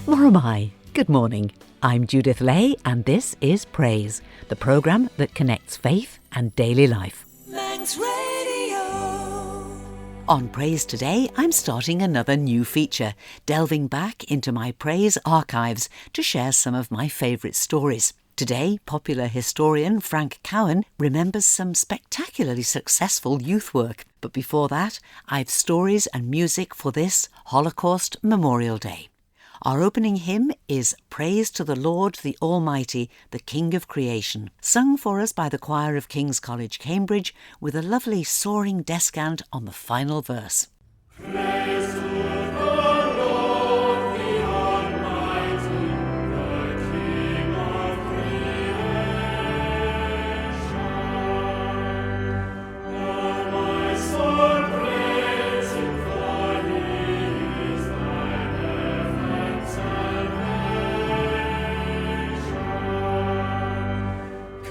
Or am I? Good morning. I'm Judith Lay and this is Praise, the programme that connects faith and daily life. Manx Radio. On Praise today, I'm starting another new feature, delving back into my Praise archives to share some of my favourite stories. Today, popular historian Frank Cowin remembers some spectacularly successful youth work. But before that, I've stories and music for this Holocaust Memorial Day. Our opening hymn is Praise to the Lord the Almighty, the King of Creation, sung for us by the choir of King's College, Cambridge, with a lovely soaring descant on the final verse. Praise to the Lord the Almighty, the King of creation. Oh, my soul, praise Him, for He is thy help and salvation.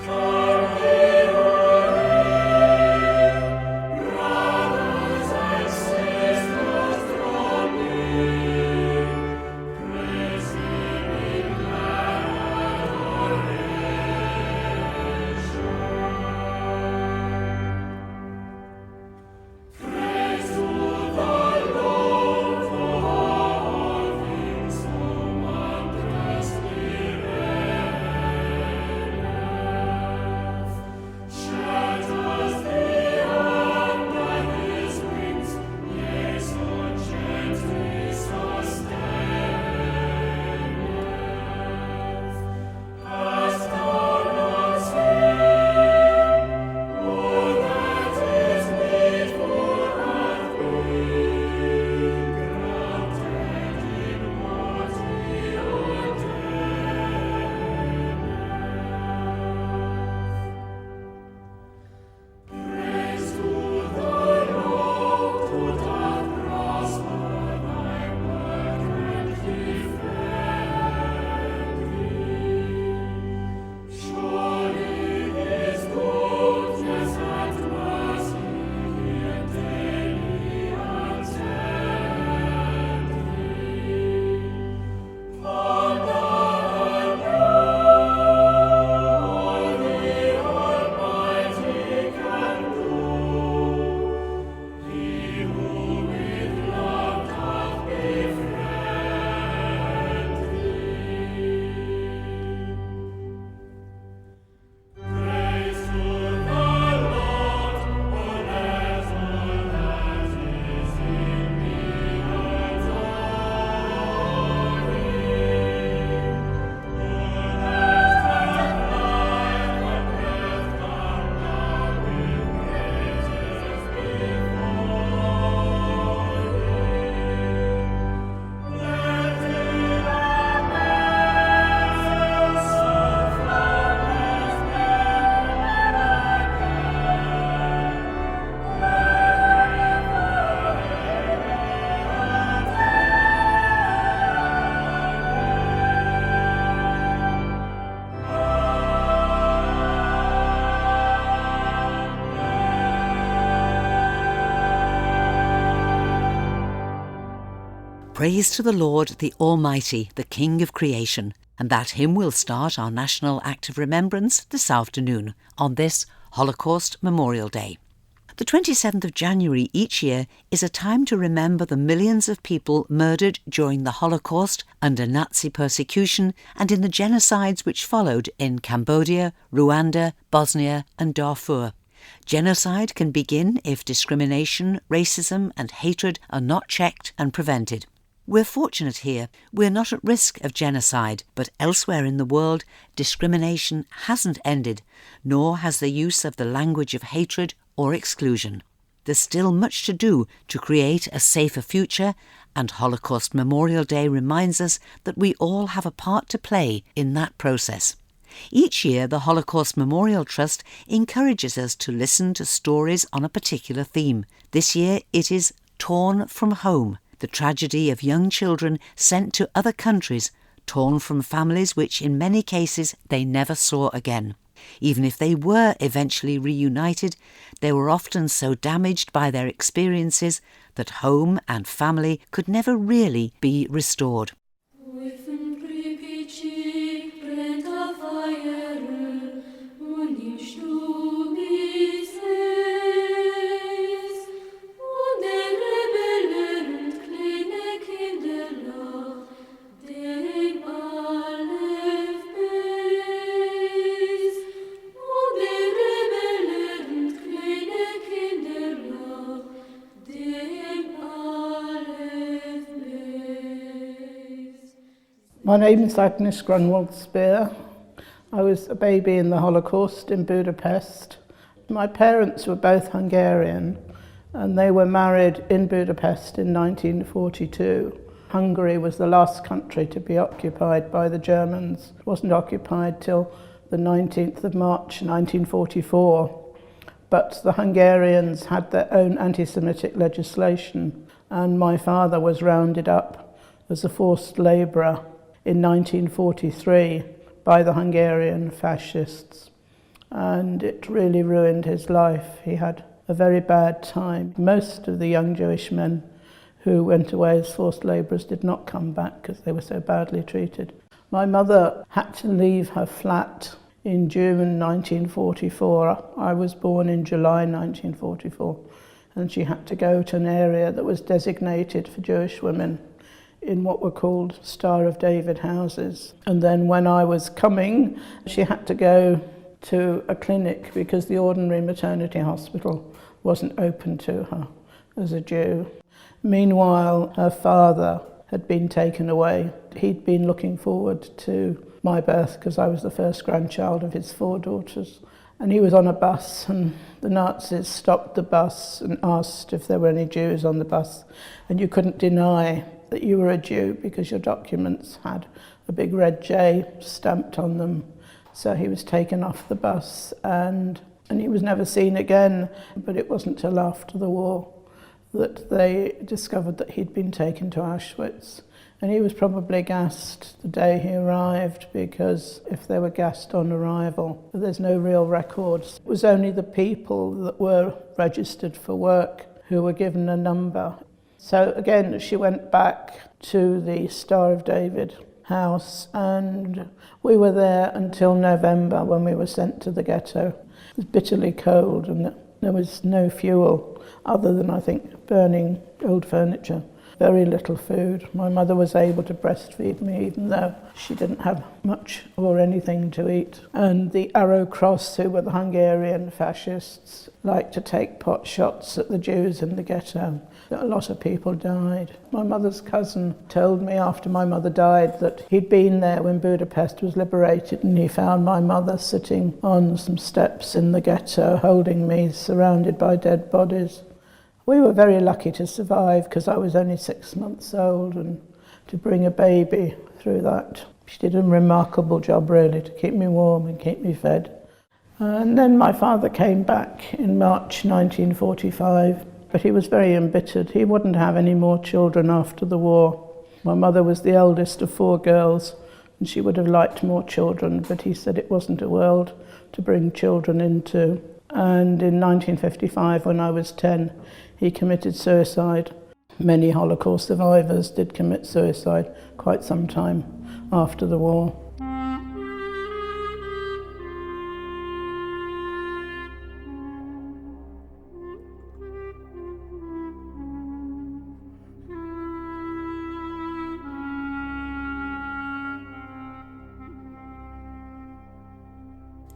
Come ye, brothers and sisters, draw near. Praise Him in glad adoration. Praise to the Lord for all things so wondrously rare. Shelters the under His wings, yea, so gently sustaineth. Hast thou not seen all that is needful hath been granted in what He ordaineth? Praise to the Lord who doth prosper thy work and defend thee. Surely His goodness and mercy He'll daily attend thee. Ponder anew all the Almighty can do. He who with love doth befriend thee. Praise to the Lord, O let all that is in me adore Him. O let that life and breath come now with praises before Him. Let the amazing sunflowers Praise to the Lord the Almighty, the King of Creation. And that hymn will start our National Act of Remembrance this afternoon on this Holocaust Memorial Day. The 27th of January each year is a time to remember the millions of people murdered during the Holocaust under Nazi persecution and in the genocides which followed in Cambodia, Rwanda, Bosnia and Darfur. Genocide can begin if discrimination, racism and hatred are not checked and prevented. We're fortunate here. We're not at risk of genocide, but elsewhere in the world, discrimination hasn't ended, nor has the use of the language of hatred or exclusion. There's still much to do to create a safer future, and Holocaust Memorial Day reminds us that we all have a part to play in that process. Each year, the Holocaust Memorial Trust encourages us to listen to stories on a particular theme. This year, it is Torn from Home, the tragedy of young children sent to other countries, torn from families which in many cases they never saw again. Even if they were eventually reunited, they were often so damaged by their experiences that home and family could never really be restored. With My name is Agnes Grunwald-Spear. I was a baby in the Holocaust in Budapest. My parents were both Hungarian and they were married in Budapest in 1942. Hungary was the last country to be occupied by the Germans. It wasn't occupied till the 19th of March 1944. But the Hungarians had their own anti-Semitic legislation, and my father was rounded up as a forced labourer in 1943 by the Hungarian fascists, and it really ruined his life. He had a very bad time. Most of the young Jewish men who went away as forced labourers did not come back because they were so badly treated. My mother had to leave her flat in June 1944. I was born in July 1944, and she had to go to an area that was designated for Jewish women in what were called Star of David houses. And then when I was coming, she had to go to a clinic because the ordinary maternity hospital wasn't open to her as a Jew. Meanwhile, her father had been taken away. He'd been looking forward to my birth because I was the first grandchild of his 4 daughters. And he was on a bus, and the Nazis stopped the bus and asked if there were any Jews on the bus. And you couldn't deny that you were a Jew because your documents had a big red J stamped on them. So he was taken off the bus and he was never seen again. But it wasn't till after the war that they discovered that he'd been taken to Auschwitz. And he was probably gassed the day he arrived, because if they were gassed on arrival, there's no real records. It was only the people that were registered for work who were given a number. So again, she went back to the Star of David house, and we were there until November when we were sent to the ghetto. It was bitterly cold and there was no fuel other than, I think, burning old furniture. Very little food. My mother was able to breastfeed me even though she didn't have much or anything to eat. And the Arrow Cross, who were the Hungarian fascists, liked to take pot shots at the Jews in the ghetto. A lot of people died. My mother's cousin told me after my mother died that he'd been there when Budapest was liberated, and he found my mother sitting on some steps in the ghetto holding me, surrounded by dead bodies. We were very lucky to survive because I was only 6 months old, and to bring a baby through that. She did a remarkable job really to keep me warm and keep me fed. And then my father came back in March 1945, but he was very embittered. He wouldn't have any more children after the war. My mother was the eldest of 4 girls, and she would have liked more children, but he said it wasn't a world to bring children into. And in 1955, when I was 10, he committed suicide. Many Holocaust survivors did commit suicide quite some time after the war.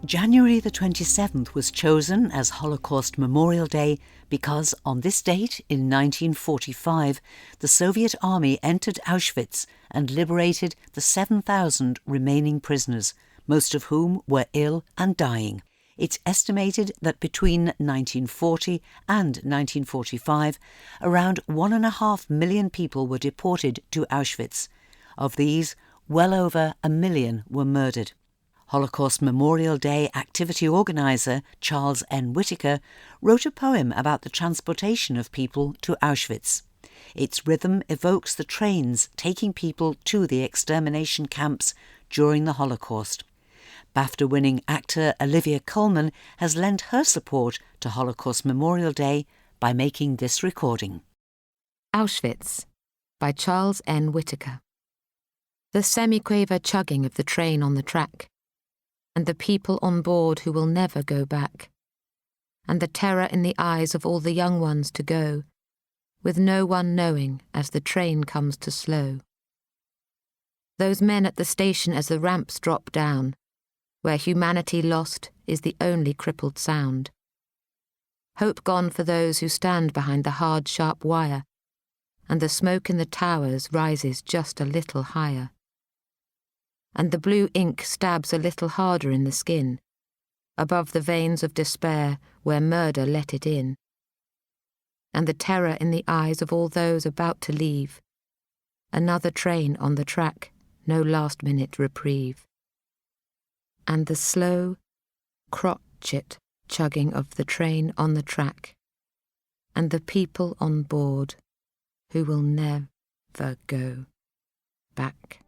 January the 27th was chosen as Holocaust Memorial Day because on this date in 1945, the Soviet army entered Auschwitz and liberated the 7,000 remaining prisoners, most of whom were ill and dying. It's estimated that between 1940 and 1945, around 1.5 million people were deported to Auschwitz. Of these, well over 1 million were murdered. Holocaust Memorial Day activity organiser Charles N. Whittaker wrote a poem about the transportation of people to Auschwitz. Its rhythm evokes the trains taking people to the extermination camps during the Holocaust. BAFTA-winning actor Olivia Colman has lent her support to Holocaust Memorial Day by making this recording. Auschwitz by Charles N. Whittaker. The semi-quaver chugging of the train on the track, and the people on board who will never go back, and the terror in the eyes of all the young ones to go, with no one knowing as the train comes to slow. Those men at the station as the ramps drop down, where humanity lost is the only crippled sound. Hope gone for those who stand behind the hard, sharp wire, and the smoke in the towers rises just a little higher. and the blue ink stabs a little harder in the skin, above the veins of despair where murder let it in, and the terror in the eyes of all those about to leave. Another train on the track, no last-minute reprieve. And the slow, crotchet chugging of the train on the track, and the people on board who will never go back.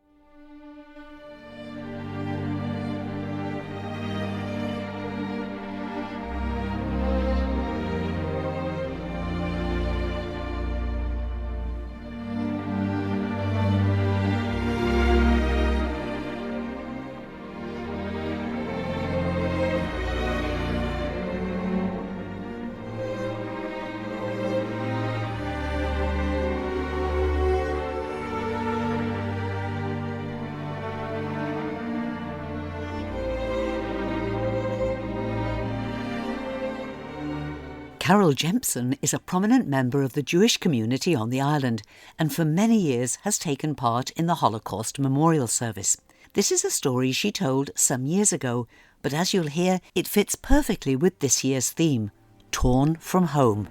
Carol Jempson is a prominent member of the Jewish community on the island and for many years has taken part in the Holocaust Memorial Service. This is a story she told some years ago, but as you'll hear, it fits perfectly with this year's theme, Torn from Home.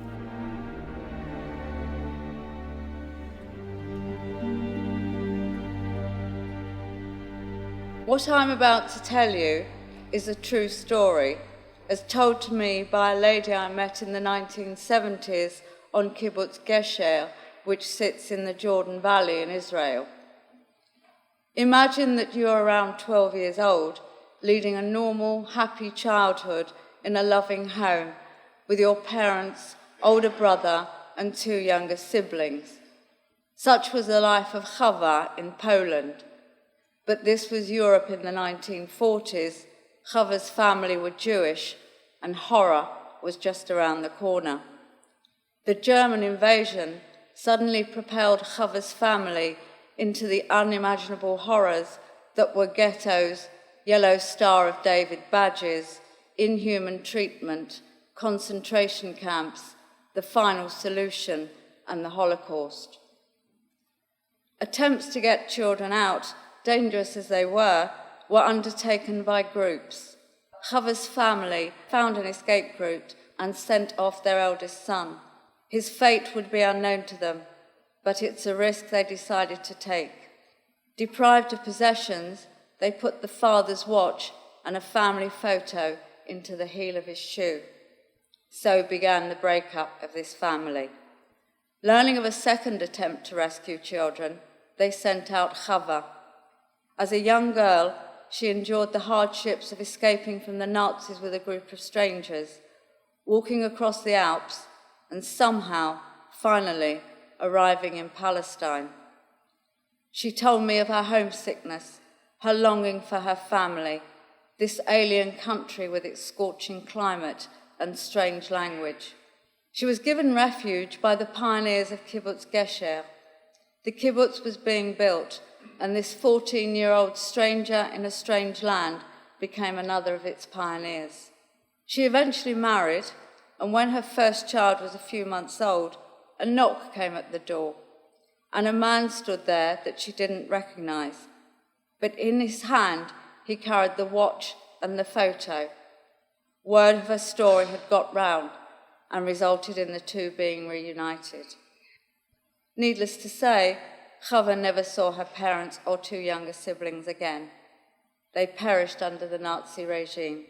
What I'm about to tell you is a true story, as told to me by a lady I met in the 1970s on Kibbutz Gesher, which sits in the Jordan Valley in Israel. Imagine that you're around 12 years old, leading a normal, happy childhood in a loving home with your parents, older brother, and 2 younger siblings. Such was the life of Chava in Poland. But this was Europe in the 1940s. Chava's family were Jewish, and horror was just around the corner. The German invasion suddenly propelled Chava's family into the unimaginable horrors that were ghettos, Yellow Star of David badges, inhuman treatment, concentration camps, the final solution, and the Holocaust. Attempts to get children out, dangerous as they were undertaken by groups. Chava's family found an escape route and sent off their eldest son. His fate would be unknown to them, but it's a risk they decided to take. Deprived of possessions, they put the father's watch and a family photo into the heel of his shoe. So began the breakup of this family. Learning of a second attempt to rescue children, they sent out Chava. As a young girl, she endured the hardships of escaping from the Nazis with a group of strangers, walking across the Alps, and somehow, finally, arriving in Palestine. She told me of her homesickness, her longing for her family, this alien country with its scorching climate and strange language. She was given refuge by the pioneers of Kibbutz Gesher. The kibbutz was being built, and this 14-year-old stranger in a strange land became another of its pioneers. She eventually married, and when her first child was a few months old, a knock came at the door, and a man stood there that she didn't recognize. But in his hand, he carried the watch and the photo. Word of her story had got round and resulted in the two being reunited. Needless to say, Chava never saw her parents or 2 younger siblings again. They perished under the Nazi regime.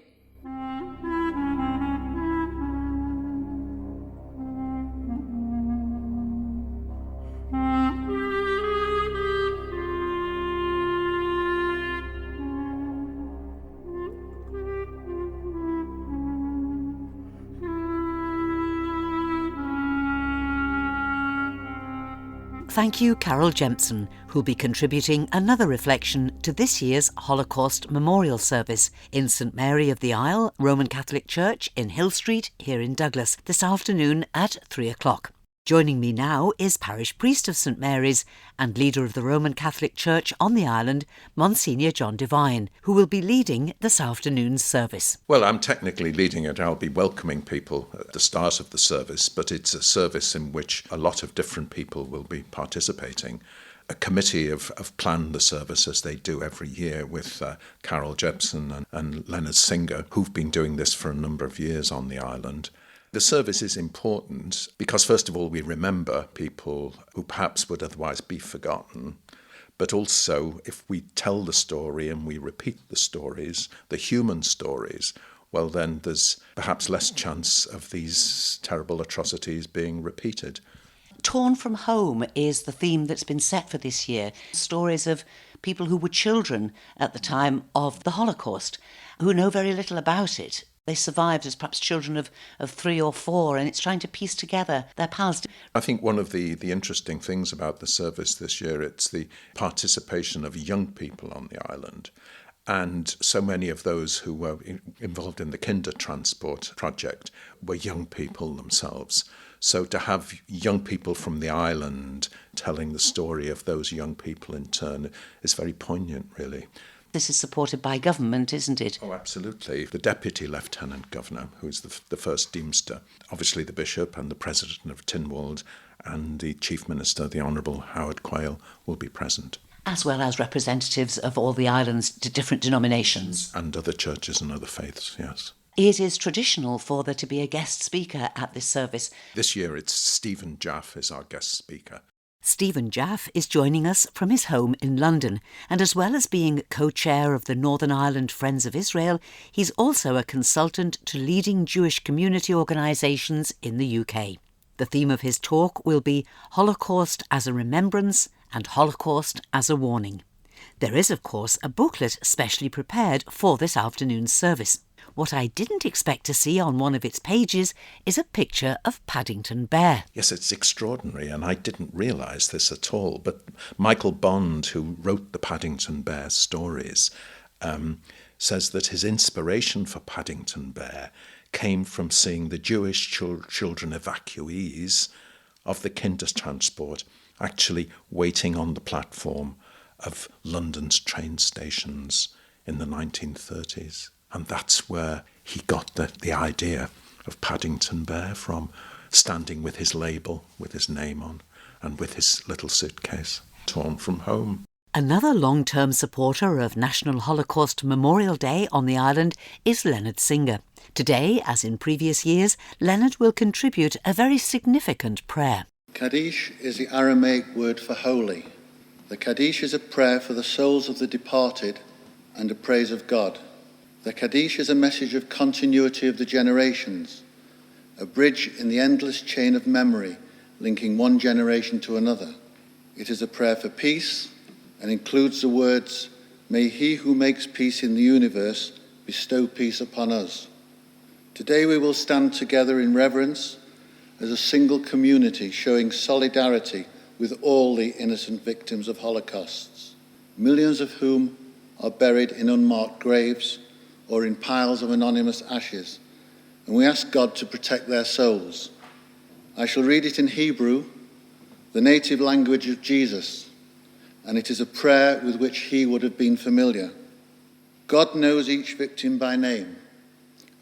Thank you, Carol Jempson, who'll be contributing another reflection to this year's Holocaust Memorial Service in St Mary of the Isle, Roman Catholic Church in Hill Street, here in Douglas, this afternoon at 3 o'clock. Joining me now is Parish Priest of St Mary's and leader of the Roman Catholic Church on the island, Monsignor John Devine, who will be leading this afternoon's service. Well, I'm technically leading it. I'll be welcoming people at the start of the service, but it's a service in which a lot of different people will be participating. a committee have planned the service as they do every year with Carol Jepson and Leonard Singer, who've been doing this for a number of years on the island. The service is important because, first of all, we remember people who perhaps would otherwise be forgotten. But also, if we tell the story and we repeat the stories, the human stories, well, then there's perhaps less chance of these terrible atrocities being repeated. Torn from Home is the theme that's been set for this year. Stories of people who were children at the time of the Holocaust, who know very little about it. They survived as perhaps children of 3 or 4, and it's trying to piece together their past. I think one of the interesting things about the service this year, it's the participation of young people on the island. And so many of those who were involved in the Kindertransport project were young people themselves. So to have young people from the island telling the story of those young people in turn is very poignant, really. This is supported by government, isn't it? Oh, absolutely. The Deputy Lieutenant Governor, who's the First Deemster, obviously the Bishop and the President of Tynwald and the Chief Minister, the Honourable Howard Quayle, will be present. As well as representatives of all the island's different denominations. And other churches and other faiths, yes. It is traditional for there to be a guest speaker at this service. This year it's Stephen Jaff is our guest speaker. Stephen Jaff is joining us from his home in London, and as well as being co-chair of the Northern Ireland Friends of Israel, he's also a consultant to leading Jewish community organisations in the UK. The theme of his talk will be Holocaust as a Remembrance and Holocaust as a Warning. There is, of course, a booklet specially prepared for this afternoon's service. What I didn't expect to see on one of its pages is a picture of Paddington Bear. Yes, it's extraordinary, and I didn't realise this at all. But Michael Bond, who wrote the Paddington Bear stories, says that his inspiration for Paddington Bear came from seeing the Jewish children evacuees of the Kindertransport actually waiting on the platform of London's train stations in the 1930s. And that's where he got the idea of Paddington Bear from, standing with his label, with his name on, and with his little suitcase, torn from home. Another long-term supporter of National Holocaust Memorial Day on the island is Leonard Singer. Today, as in previous years, Leonard will contribute a very significant prayer. Kaddish is the Aramaic word for holy. The Kaddish is a prayer for the souls of the departed and a praise of God. The Kaddish is a message of continuity of the generations, a bridge in the endless chain of memory linking one generation to another. It is a prayer for peace and includes the words, "May he who makes peace in the universe bestow peace upon us." Today we will stand together in reverence as a single community showing solidarity with all the innocent victims of Holocausts, millions of whom are buried in unmarked graves or in piles of anonymous ashes, and we ask God to protect their souls. I shall read it in Hebrew, the native language of Jesus, and it is a prayer with which he would have been familiar. God knows each victim by name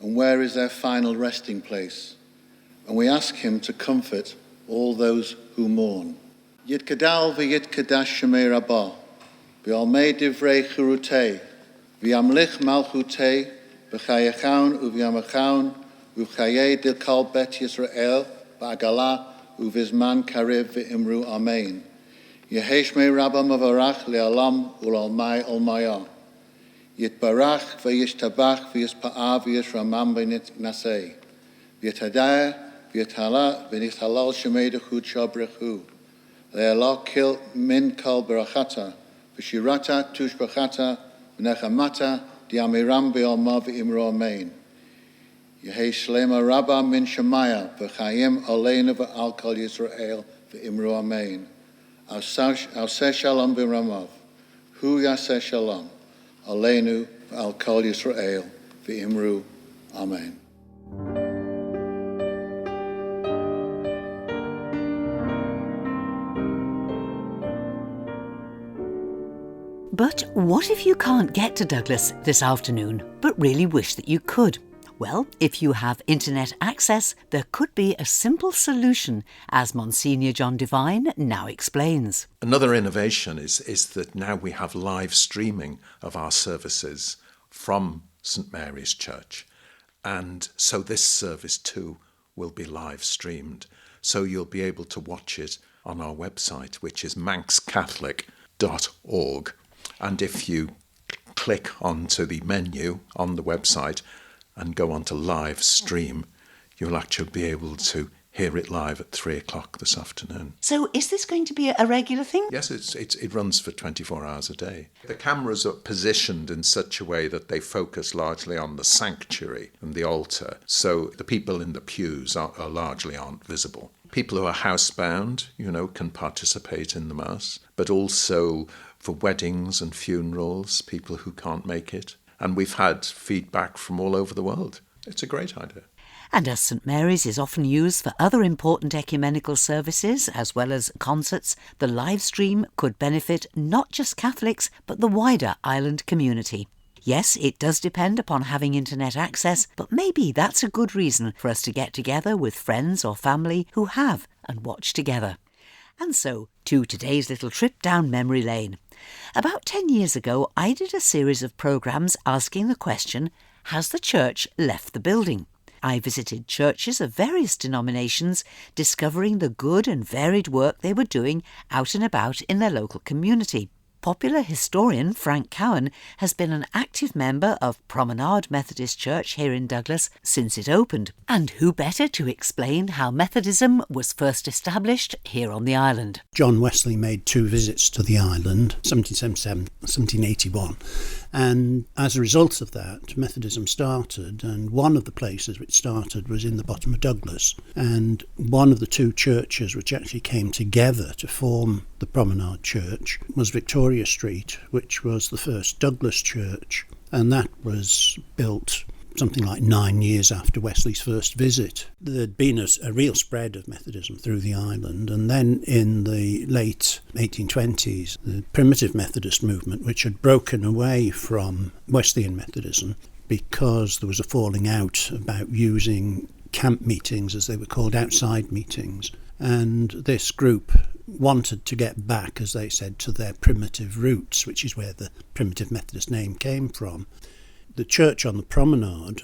and where is their final resting place, and we ask him to comfort all those who mourn. Yitkadal v'yitkadash shemei rabbah, v'almei divrei chirutei, v'yamlich malchutei, v'chayechaun u'v'yamachaun, v'chayei dilkal bet Yisrael, v'agalah u'vizman karev v'imru amen. Yehesh mei rabba mavarach le'alam u'lalmai olmaya. Yitbarach v'yishtabach v'yispa'ah v'yishramam v'nasei. V'yitadaya v'yithala v'nithalal shemei dechut shabrechu. Le'ala kil min kal barachata, v'shirata tushbachata, v'nechamata di'amiram be'alma v'imru amen. Yehei shlema rabba min shemaya, v'chayim aleinu v'al kol Yisrael v'imru amen. Aseh shalom v'ramav, hu yaseh shalom, aleinu v'al kol Yisrael v'imru amen. But what if you can't get to Douglas this afternoon, but really wish that you could? Well, if you have internet access, there could be a simple solution, as Monsignor John Devine now explains. Another innovation is that now we have live streaming of our services from St Mary's Church. And so this service too will be live streamed. So you'll be able to watch it on our website, which is manxcatholic.org. And if you click onto the menu on the website and go on to live stream, you'll actually be able to hear it live at 3:00 this afternoon. So is this going to be a regular thing? Yes, it runs for 24 hours a day. The cameras are positioned in such a way that they focus largely on the sanctuary and the altar, so the people in the pews largely aren't visible. People who are housebound, can participate in the Mass, but also for weddings and funerals, people who can't make it. And we've had feedback from all over the world. It's a great idea. And as St Mary's is often used for other important ecumenical services, as well as concerts, the live stream could benefit not just Catholics, but the wider island community. Yes, it does depend upon having internet access, but maybe that's a good reason for us to get together with friends or family who have and watch together. And so, to today's little trip down memory lane. About 10 years ago, I did a series of programmes asking the question, has the church left the building? I visited churches of various denominations, discovering the good and varied work they were doing out and about in their local community. Popular historian Frank Cowin has been an active member of Promenade Methodist Church here in Douglas since it opened. And who better to explain how Methodism was first established here on the island? John Wesley made 2 visits to the island, 1777, 1781. And as a result of that, Methodism started, and one of the places which started was in the bottom of Douglas. And one of the 2 churches which actually came together to form the Promenade Church was Victoria Street, which was the first Douglas church, and that was built something like 9 years after Wesley's first visit. There'd been a real spread of Methodism through the island, and then in the late 1820s, the primitive Methodist movement, which had broken away from Wesleyan Methodism because there was a falling out about using camp meetings, as they were called, outside meetings, and this group wanted to get back, as they said, to their primitive roots, which is where the primitive Methodist name came from. The church on the promenade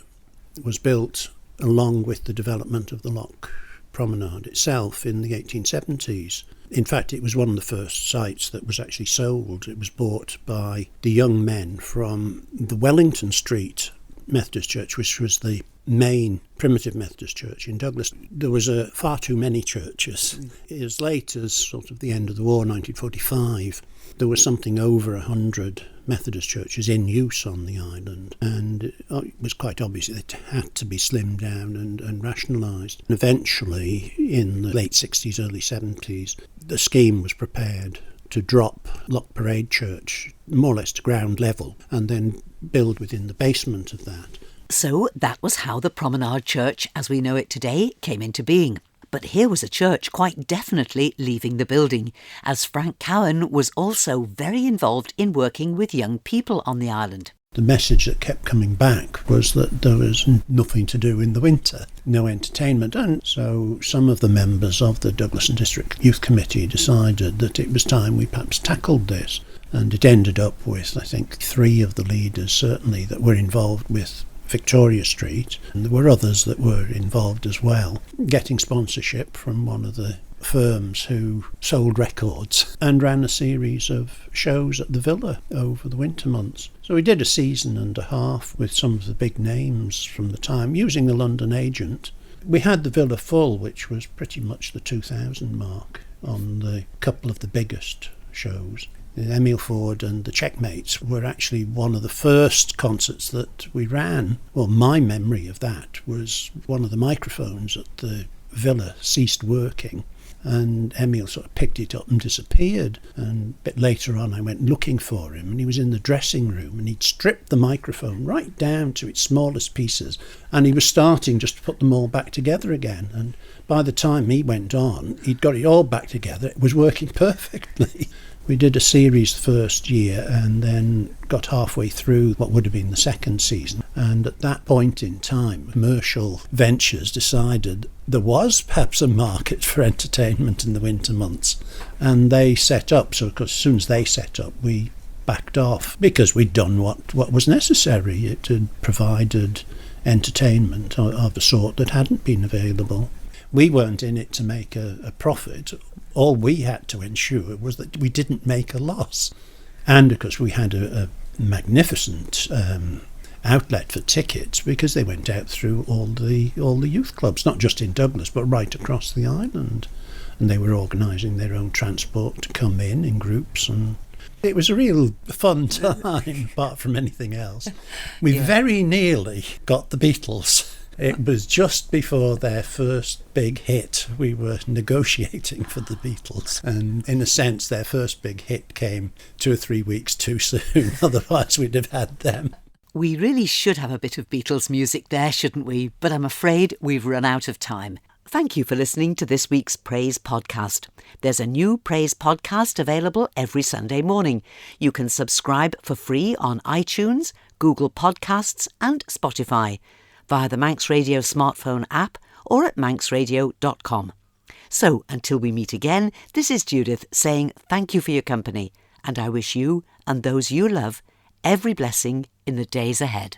was built along with the development of the Loch Promenade itself in the 1870s. In fact, it was one of the first sites that was actually sold. It was bought by the young men from the Wellington Street Methodist Church, which was the main primitive Methodist church in Douglas. There was far too many churches. As late as sort of the end of the war, 1945, there was something over 100 Methodist churches in use on the island, and it was quite obvious that it had to be slimmed down and rationalised. Eventually, in the late 60s, early 70s, the scheme was prepared to drop Loch Parade Church more or less to ground level and then build within the basement of that. So that was how the Promenade Church, as we know it today, came into being. But here was a church quite definitely leaving the building, as Frank Cowin was also very involved in working with young people on the island. The message that kept coming back was that there was nothing to do in the winter, no entertainment, and so some of the members of the Douglas and District Youth Committee decided that it was time we perhaps tackled this. And it ended up with, I think, 3 of the leaders certainly that were involved with Victoria Street, and there were others that were involved as well, getting sponsorship from one of the firms who sold records and ran a series of shows at the villa over the winter months. So we did a season and a half with some of the big names from the time, using the London agent. We had the villa full, which was pretty much the 2000 mark on the couple of the biggest shows. Emile Ford and the Checkmates were actually one of the first concerts that we ran. Well, my memory of that was one of the microphones at the villa ceased working, and Emile sort of picked it up and disappeared. And a bit later on I went looking for him, and he was in the dressing room, and he'd stripped the microphone right down to its smallest pieces, and he was starting just to put them all back together again. And by the time he went on, he'd got it all back together. It was working perfectly. We did a series the first year and then got halfway through what would have been the second season. And at that point in time, commercial ventures decided there was perhaps a market for entertainment in the winter months. And they set up, so of course, as soon as they set up, we backed off because we'd done what was necessary. It had provided entertainment of a sort that hadn't been available. We weren't in it to make a profit. All we had to ensure was that we didn't make a loss. And of course we had a magnificent outlet for tickets because they went out through all the youth clubs, not just in Douglas but right across the island. And they were organising their own transport to come in groups, and it was a real fun time apart from anything else. We very nearly got the Beatles. It was just before their first big hit. We were negotiating for the Beatles, and in a sense their first big hit came 2 or 3 weeks too soon, otherwise we'd have had them. We really should have a bit of Beatles music there, shouldn't we? But I'm afraid we've run out of time. Thank you for listening to this week's Praise podcast. There's a new Praise podcast available every Sunday morning. You can subscribe for free on iTunes, Google Podcasts and Spotify, via the Manx Radio smartphone app or at manxradio.com. So, until we meet again, this is Judith saying thank you for your company, and I wish you and those you love every blessing in the days ahead.